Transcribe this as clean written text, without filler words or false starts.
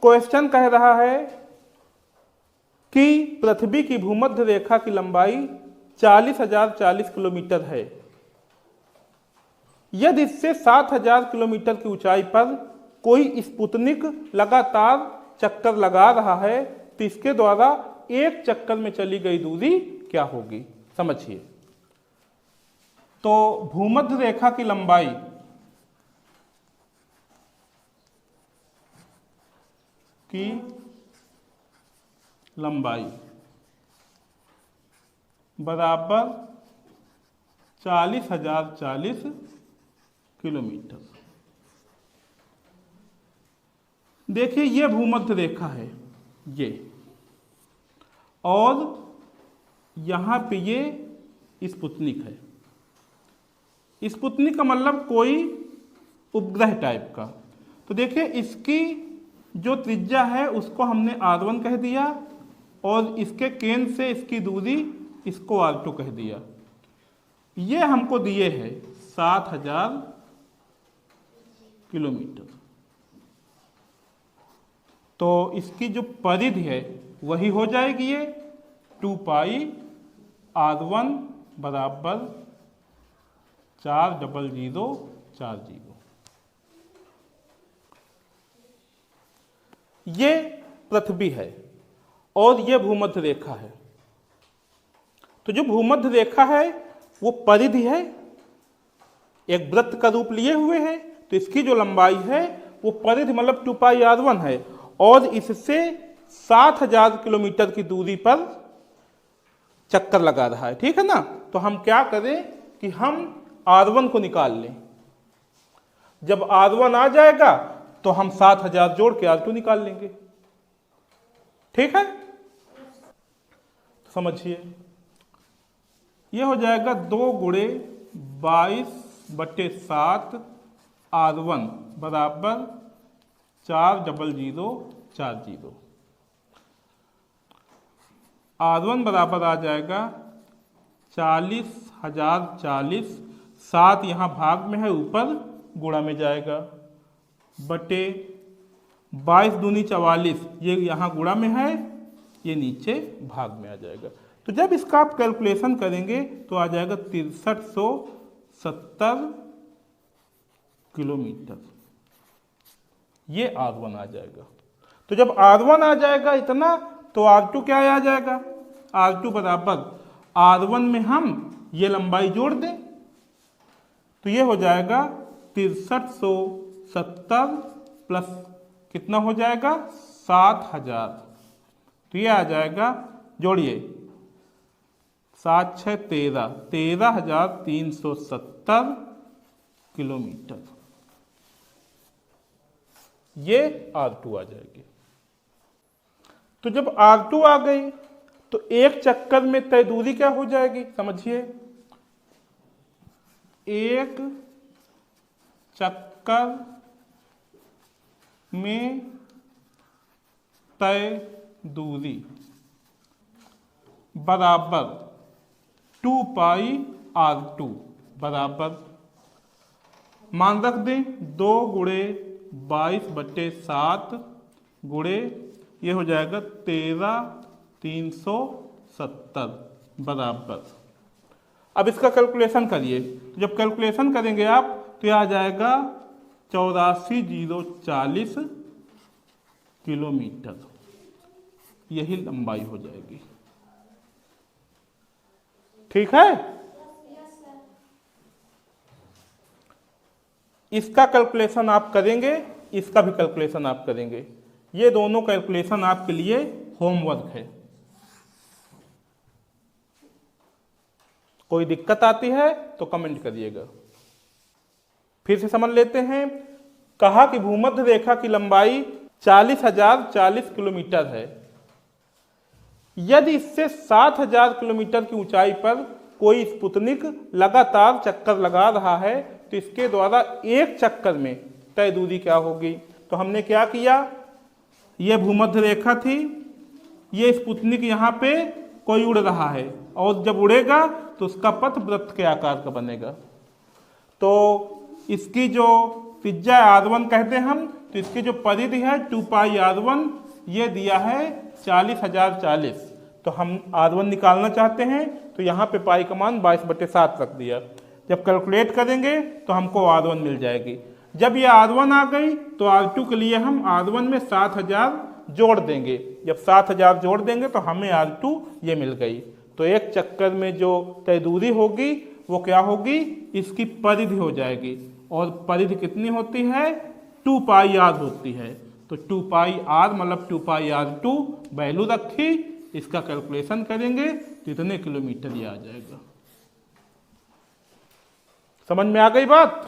Question कह रहा है कि पृथ्वी की भूमध्य रेखा की लंबाई 40,040 किलोमीटर है। यदि इससे 7,000 किलोमीटर की ऊंचाई पर कोई स्पुतनिक लगातार चक्कर लगा रहा है तो इसके द्वारा एक चक्कर में चली गई दूरी क्या होगी? समझिए। तो भूमध्य रेखा की लंबाई बराबर 40,040 किलोमीटर। देखिए ये भूमध्य रेखा है ये, और यहां पे ये स्पुतनिक है। स्पुतनिक का मतलब कोई उपग्रह टाइप का। तो देखिए इसकी जो त्रिज्या है उसको हमने R1 कह दिया, और इसके केंद्र से इसकी दूरी इसको R2 कह दिया। ये हमको दिए हैं 7,000 किलोमीटर। तो इसकी जो परिधि है वही हो जाएगी ये 2 पाई R1 बराबर 40040। ये पृथ्वी है और ये भूमध्य रेखा है। तो जो भूमध्य रेखा है वो परिधि है, एक वृत्त का रूप लिए हुए है। तो इसकी जो लंबाई है वो परिधि मतलब 2 पाई R1 है, और इससे 7,000 किलोमीटर की दूरी पर चक्कर लगा रहा है। ठीक है ना? तो हम क्या करें कि हम R1 को निकाल लें। जब R1 आ जाएगा तो हम 7,000 जोड़ के R2 निकाल लेंगे। ठीक है? समझिए, ये हो जाएगा 2 गुणे 22/7 R1 बराबर 40040। R1 बराबर आ जाएगा 40,040। 7 यहाँ भाग में है, ऊपर गुणा में जाएगा, बटे 22 दूनी 44, ये यहाँ गुणा में है, ये नीचे भाग में आ जाएगा। तो जब इसका आप कैलकुलेशन करेंगे तो आ जाएगा 6370 किलोमीटर। ये R1 आ जाएगा। तो जब R1 आ जाएगा इतना, तो R2 क्या आ जाएगा? R2 बराबर R1 में हम ये लंबाई जोड़ दें तो ये हो जाएगा 6370 प्लस कितना हो जाएगा? 7,000। तो ये आ जाएगा, जोड़िए, 7 6 13, 13,370 किलोमीटर। ये R2 आ जाएगी। तो जब R2 आ गई तो एक चक्कर में तय दूरी क्या हो जाएगी? समझिए, एक चक्कर में तय दूरी बराबर 2 पाई R2 बराबर, मान रख दें, 2 गुणे 22/7 गुणे ये हो जाएगा 13,370 बराबर। अब इसका कैलकुलेशन करिए। जब कैलकुलेशन करेंगे आप तो यह आ जाएगा 84,040 किलोमीटर। यही लंबाई हो जाएगी। ठीक है? इसका कैलकुलेशन आप करेंगे, इसका भी कैलकुलेशन आप करेंगे। ये दोनों कैलकुलेशन आपके लिए होमवर्क है। कोई दिक्कत आती है तो कमेंट करिएगा। फिर से समझ लेते हैं। कहा कि भूमध्य रेखा की लंबाई 40,040 किलोमीटर है। यदि इससे 7,000 किलोमीटर की ऊंचाई पर कोई स्पुतनिक लगातार चक्कर लगा रहा है तो इसके द्वारा एक चक्कर में तय दूरी क्या होगी? तो हमने क्या किया, ये भूमध्य रेखा थी, ये स्पुतनिक यहाँ पे कोई उड़ रहा है, और जब उड़ेगा तो उसका पथ वृत्त के आकार का बनेगा। तो इसकी जो त्रिज्या R1 कहते हैं हम, तो इसकी जो परिधि है 2 पाई R1 ये दिया है 40,040। तो हम R1 निकालना चाहते हैं तो यहाँ पे पाई का मान 22/7 रख दिया। जब कैलकुलेट करेंगे तो हमको R1 मिल जाएगी। जब ये R1 आ गई तो R2 के लिए हम R1 में 7,000 जोड़ देंगे। जब 7,000 जोड़ देंगे तो हमें R2 ये मिल गई। तो एक चक्कर में जो तय दूरी होगी वो क्या होगी, इसकी परिधि हो जाएगी। और परिधि कितनी होती है, 2 पाई R होती है। तो 2 पाई R मतलब 2 पाई R2 वैल्यू रखी, इसका कैलकुलेशन करेंगे तो इतने किलोमीटर ये आ जाएगा। समझ में आ गई बात।